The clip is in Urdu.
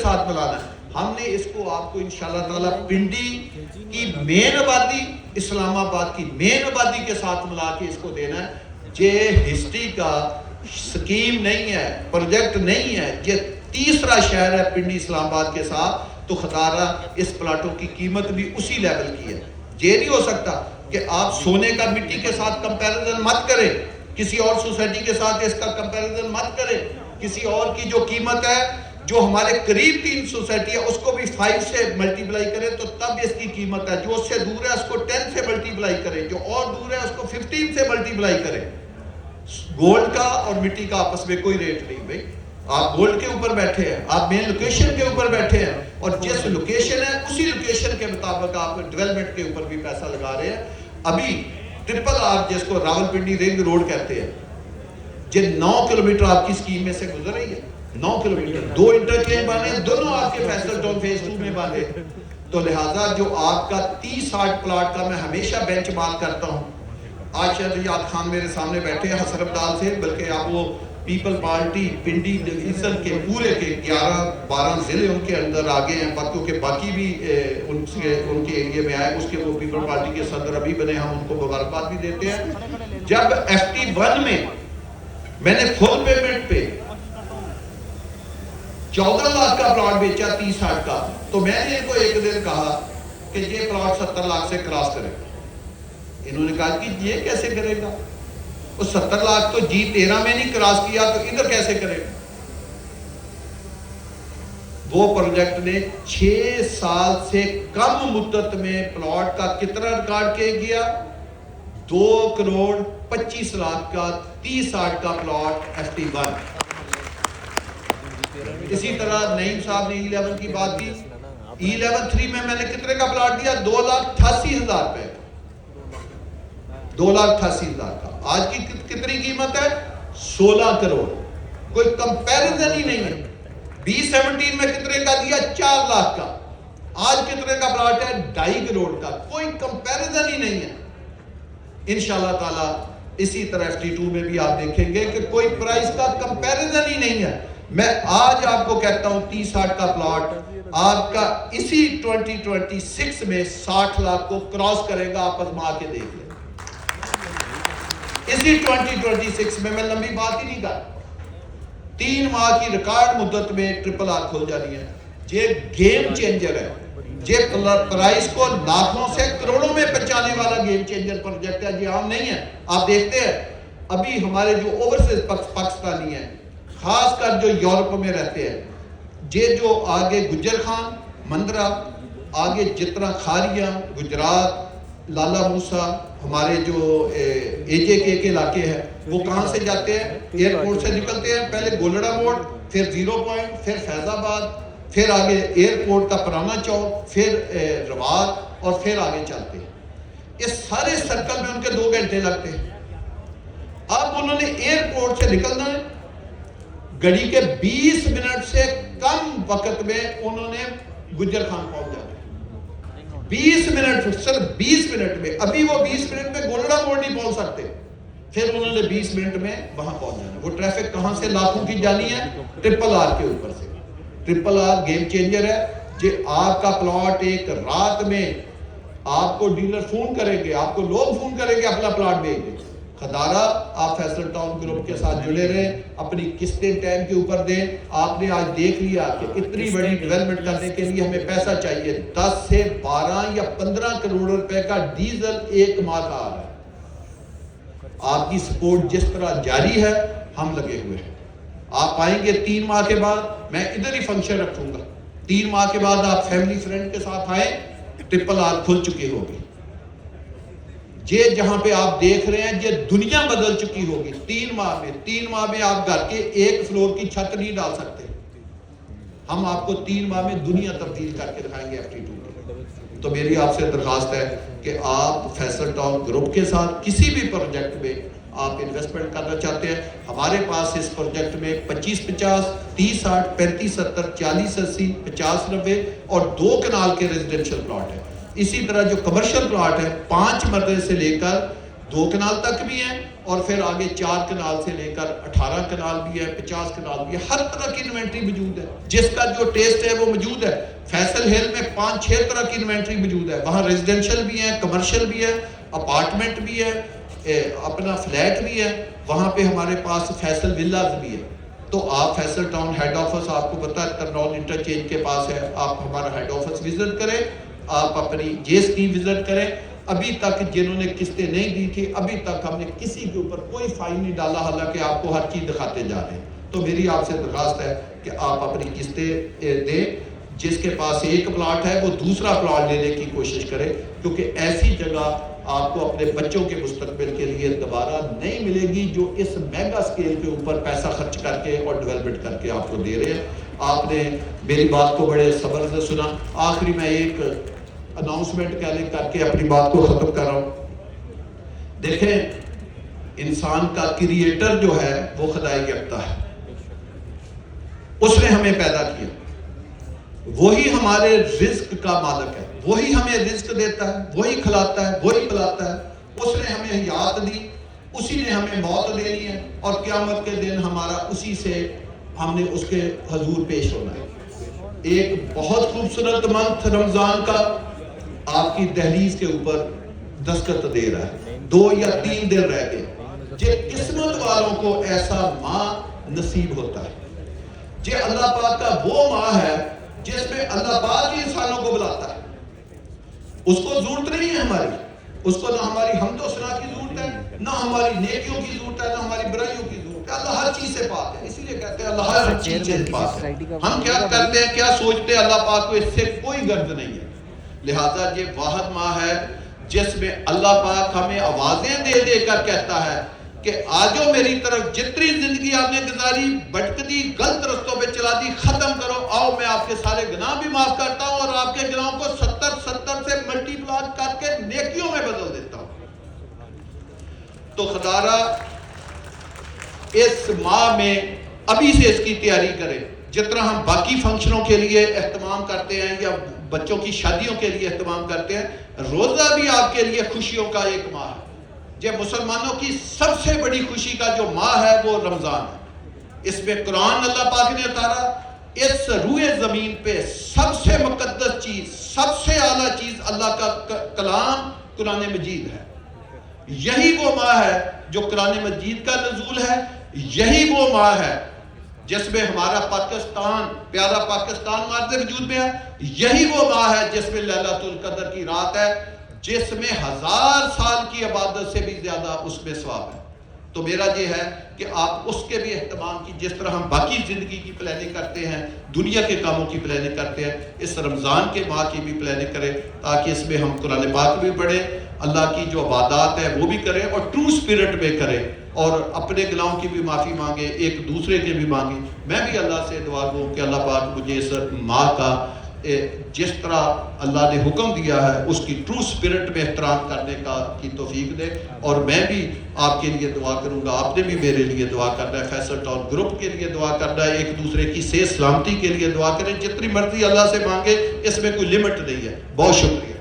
ساتھ ملانا ہے. ہم نے اس کو آپ کو انشاءاللہ تعالیٰ پنڈی کی مین آبادی اسلام آباد کی مین آبادی کے ساتھ ملا کے اس کو دینا ہے. یہ ہسٹری کا سکیم نہیں ہے, پروجیکٹ نہیں ہے, یہ تیسرا شہر ہے پنڈی اسلام آباد کے ساتھ. تو خطارہ اس پلاٹوں کی قیمت بھی اسی لیول کی ہے. یہ نہیں ہو سکتا کہ آپ سونے کا مٹی کے ساتھ کمپیریزن مت کریں, کسی اور سوسائٹی کے ساتھ اس کا کمپیریزن مت کریں. کسی اور کی جو قیمت ہے جو ہمارے قریب 3 سوسائٹی ہے اس کو بھی 5 سے ملٹیپلائی کریں تو تب اس کی قیمت ہے. جو اس سے دور ہے اس کو 10 سے ملٹیپلائی کریں, جو اور دور ہے اس کو 15 سے ملٹیپلائی کریں. گولڈ کا اور مٹی کا آپس میں کوئی ریٹ نہیں بھائی. آپ گولڈ کے اوپر بیٹھے ہیں, آپ مین لوکیشن کے اوپر بیٹھے ہیں, اور جس لوکیشن ہے اسی لوکیشن کے مطابق آپ ڈیولپمنٹ کے اوپر بھی پیسہ لگا رہے ہیں. ابھی ٹرپل آر جس کو راولپنڈی رنگ روڈ کہتے ہیں, یہ 9 کلومیٹر آپ کی سکیم میں سے گزر رہی ہے. 9 کلومیٹر 2 انٹرچینج باندھے, دونوں آپ کے فیصل ٹاؤن فیز 2 میں باندھے. تو لہٰذا جو آپ کا 30-60 پلاٹ کا میں ہمیشہ بینچ مارک کرتا ہوں. آج شہزاد خان میرے سامنے بیٹھے ہیں حسرف ڈال سے, بلکہ آپ وہ پیپل پارٹی پنڈی ڈویژن کے پورے کے 11-12 ضلع ان کے اندر آگے ہیں, کیونکہ باقی بھی ان کے ایریے میں آئے. اس کے وہ پیپل پارٹی کے صدر ابھی بنے, ہم ان کو مبارکباد بھی دیتے ہیں. جب FT1 میں نے فل پیمنٹ پہ 14 لاکھ کا پلاٹ بیچا 30-60 کا, تو میں نے ان کو ایک دن کہا کہ یہ پلاٹ 70 لاکھ سے کراس کرے گا. انہوں نے کہا کہ یہ کیسے کرے گا, وہ 70 لاکھ تو G13 میں نہیں کراس کیا تو ادھر کیسے کرے گا. وہ پروجیکٹ نے 6 سال سے کم مدت میں پلاٹ کا کتنا ریکارڈ کیا, 2 کروڑ 25 لاکھ کا 30-60 کا پلاٹ FT1. اسی طرح نعیم صاحب نے E11 کی بات کی. E11-3 میں نے کتنے کا پلاٹ دیا, 2,88,000 روپے, 2,88,000 کا. آج کی کتنی قیمت ہے, 16 کروڑ. کوئی کمپیریزن ہی نہیں ہے. B17 میں کتنے کا دیا, 4 لاکھ کا. آج کتنے کا پلاٹ ہے, 2.5 کروڑ کا. کوئی کمپیریزن ہی نہیں ہے. انشاءاللہ تعالی اسی طرح FT2 میں بھی آپ دیکھیں گے کہ کوئی پرائس کا کمپیریزن ہی نہیں ہے. میں آج آپ کو کہتا ہوں 30-60 کا پلاٹ آپ کا اسی 2026 میں 60 لاکھ کو کراس کرے گا. آپ ازما کے دیکھ لیں اسی 2026 میں لمبی بات ہی نہیں کر. 3 ماہ کی ریکارڈ مدت میں ٹرپل آر کھول جانی ہے. یہ گیم چینجر ہے. یہ پرائس کو لاکھوں سے کروڑوں میں پہنچانے والا گیم چینجر پروجیکٹ ہے. یہ عام نہیں ہے. آپ دیکھتے ہیں ابھی ہمارے جو اوورسیز پاکستانی ہیں, خاص کر جو یورپ میں رہتے ہیں, یہ جو آگے گجر خان مندرہ, آگے جتنا کھاریاں, گجرات, لالا موسیٰ, ہمارے جو AJK کے علاقے ہیں, وہ کہاں سے جاتے ہیں, ایئرپورٹ سے نکلتے ہیں. پہلے گولڑا موڑ, پھر 0 پوائنٹ, پھر فیض آباد, پھر آگے ایئرپورٹ کا پرانا چوک, پھر رواد, اور پھر آگے چلتے ہیں. اس سارے سرکل میں ان کے 2 گھنٹے لگتے ہیں. اب انہوں نے ایئرپورٹ سے نکلنا ہے, گھڑی کے 20 منٹ سے کم وقت میں انہوں نے گجر خان پہنچ جانا. 20 منٹ, صرف 20 منٹ میں. ابھی وہ 20 منٹ میں گولڑا موڑ نہیں پہنچ سکتے, پھر انہوں نے 20 منٹ میں وہاں پہنچ جانا. وہ ٹریفک کہاں سے لاکھوں کی جانی ہے, ٹرپل آر کے اوپر سے. ٹرپل آر گیم چینجر ہے. یہ آپ کا پلاٹ ایک رات میں آپ کو ڈیلر فون کریں گے, آپ کو لوگ فون کریں گے, اپنا پلاٹ بھیج دیں. خدارہ آپ فیصل ٹاؤن گروپ کے ساتھ جڑے رہیں, اپنی قسطیں ٹائم کے اوپر دیں. آپ نے آج دیکھ لیا کہ اتنی بڑی ڈیولپمنٹ کرنے کے لیے ہمیں پیسہ چاہیے. 10 سے 12 یا 15 کروڑ روپے کا ڈیزل ایک ماہ کا آ رہا ہے. آپ کی سپورٹ جس طرح جاری ہے, ہم لگے ہوئے ہیں. آپ آئیں گے 3 ماہ کے بعد, میں ادھر ہی فنکشن رکھوں گا. 3 ماہ کے بعد آپ فیملی فرینڈ کے ساتھ آئیں, ٹرپل آر کھل چکی ہوگی. یہ جہاں پہ آپ دیکھ رہے ہیں یہ دنیا بدل چکی ہوگی 3 ماہ میں آپ گھر کے 1 فلور کی چھت نہیں ڈال سکتے. ہم آپ کو 3 ماہ میں دنیا تبدیل کر کے دکھائیں گے FT2 میں. تو میری آپ سے درخواست ہے کہ آپ فیصل ٹاؤن گروپ کے ساتھ کسی بھی پروجیکٹ میں آپ انویسٹمنٹ کرنا چاہتے ہیں, ہمارے پاس اس پروجیکٹ میں 25-50, 30-60, 35-70, 40-80, 50-90 اور 2 کنال کے ریزیڈنشل پلاٹ ہیں. اسی طرح جو کمرشل پلاٹ ہے 5 مرلے سے لے کر 2 کنال تک بھی ہیں, اور پھر آگے 4 کنال سے لے کر 18 کنال بھی ہے، 50 کنال بھی ہے، ہر طرح کی انوینٹری موجود ہے، جس کا جو ٹیسٹ ہے وہ موجود ہے۔ فیصل ہل میں 5-6 طرح کی انوینٹری موجود ہے، وہاں ریزیڈنشل بھی ہے، کمرشل بھی ہے، اپارٹمنٹ بھی ہے، اپنا فلیٹ بھی ہے، وہاں پہ ہمارے پاس فیصل ولاز بھی ہے۔ تو آپ فیصل ٹاؤن ہیڈ آفس آپ کو پتہ ہے کرنول انٹرچینج کے پاس ہے، آپ ہمارا ہیڈ آفس وزٹ کریں، آپ اپنی جے اسکیم وزٹ کریں۔ ابھی تک جنہوں نے قسطیں نہیں دی تھی، ابھی تک ہم نے کسی کے اوپر کوئی فائن نہیں ڈالا، حالانکہ آپ کو ہر چیز دکھاتے جا رہے ہیں۔ تو میری آپ سے درخواست ہے کہ آپ اپنی قسطیں دیں، جس کے پاس ایک پلاٹ ہے وہ دوسرا پلاٹ لینے کی کوشش کرے، کیونکہ ایسی جگہ آپ کو اپنے بچوں کے مستقبل کے لیے دوبارہ نہیں ملے گی جو اس میگا سکیل کے اوپر پیسہ خرچ کر کے اور ڈیولپمنٹ کر کے آپ کو دے رہے ہیں۔ آپ نے میری بات کو بڑے صبر سے سنا۔ آخری میں ایک اناؤنسمنٹ کر کے اپنی بات کو ختم کر رہا ہوں۔ دیکھیں، انسان کا کریٹر جو ہے وہ خدائے یکتا ہے، اس نے ہمیں پیدا کیا، وہی ہمارے رزق کا مالک ہے، وہی ہمیں رزق دیتا ہے، وہی کھلاتا ہے، وہی پلاتا ہے۔ اس نے ہمیں حیات دی، اسی نے ہمیں موت دینی ہے، اور قیامت کے دن ہمارا اسی سے ہم نے اس کے حضور پیش ہونا ہے۔ ایک بہت خوبصورت منتھ رمضان کا آپ کی دہلیز کے اوپر دستخط دے رہا ہے، 2 یا 3 دن رہ گئے۔ یہ قسمت والوں کو ایسا ماہ نصیب ہوتا ہے، یہ اللہ پاک کا وہ ماہ ہے جس میں اللہ پاک ہی انسانوں کو بلاتا ہے۔ اس کو ضرورت نہیں ہے ہماری، اس کو نہ ہماری حمد و ثنا کی ضرورت ہے، نہ ہماری نیکیوں کی ضرورت ہے، نہ ہماری برائیوں کی ضرورت ہے۔ اللہ ہر چیز سے پاک ہے، اسی لیے کہتے ہیں اللہ ہر چیز سے پاک ہے۔ ہم کیا کرتے ہیں، کیا سوچتے ہیں، اللہ پاک کو اس سے کوئی غرض نہیں ہے۔ لہٰذا یہ واحد ماہ ہے جس میں اللہ پاک ہمیں آوازیں دے دے کر کہتا ہے کہ آجو میری طرف، جتنی زندگی آپ نے گزاری، بھٹکتی غلط رستوں پہ چلا دی، ختم کرو، آؤ میں آپ کے سارے گناہ بھی معاف کرتا ہوں، اور آپ کے گناہوں کو 70 سے ملٹی پلائی کر کے نیکیوں میں بدل دیتا ہوں۔ تو خدارہ اس ماہ میں ابھی سے اس کی تیاری کریں، جتنا ہم باقی فنکشنوں کے لیے اہتمام کرتے ہیں یا بچوں کی شادیوں کے لیے اہتمام کرتے ہیں، روزہ بھی آپ کے لیے خوشیوں کا ایک ماہ ہے۔ یہ مسلمانوں کی سب سے بڑی خوشی کا جو ماہ ہے وہ رمضان ہے۔ اس میں قرآن اللہ پاک نے اتارا، اس روئے زمین پہ سب سے مقدس چیز، سب سے اعلیٰ چیز اللہ کا کلام قرآن مجید ہے۔ یہی وہ ماہ ہے جو قرآن مجید کا نزول ہے، یہی وہ ماہ ہے جس میں ہمارا پاکستان، پیارا پاکستان مارد وجود میں ہے، یہی وہ ماہ ہے جس میں لیلۃ القدر کی رات ہے، جس میں 1000 سال کی عبادت سے بھی زیادہ اس میں ثواب ہے۔ تو میرا یہ ہے کہ آپ اس کے بھی اہتمام کی، جس طرح ہم باقی زندگی کی پلاننگ کرتے ہیں، دنیا کے کاموں کی پلاننگ کرتے ہیں، اس رمضان کے ماہ کی بھی پلاننگ کریں، تاکہ اس میں ہم قرآن پاک بھی پڑھیں، اللہ کی جو عبادات ہے وہ بھی کریں، اور ٹرو سپیرٹ میں کریں، اور اپنے گناہوں کی بھی معافی مانگیں، ایک دوسرے کے بھی مانگیں۔ میں بھی اللہ سے دعا کروں کہ اللہ پاک مجھے اس ماہ کا جس طرح اللہ نے حکم دیا ہے اس کی ٹرو سپیرٹ میں احترام کرنے کی توفیق دے، اور میں بھی آپ کے لیے دعا کروں گا، آپ نے بھی میرے لیے دعا کرنا ہے، فیصل ٹاؤن گروپ کے لیے دعا کرنا ہے، ایک دوسرے کی صحت سلامتی کے لیے دعا کریں، جتنی مرضی اللہ سے مانگے، اس میں کوئی لمٹ نہیں ہے۔ بہت شکریہ۔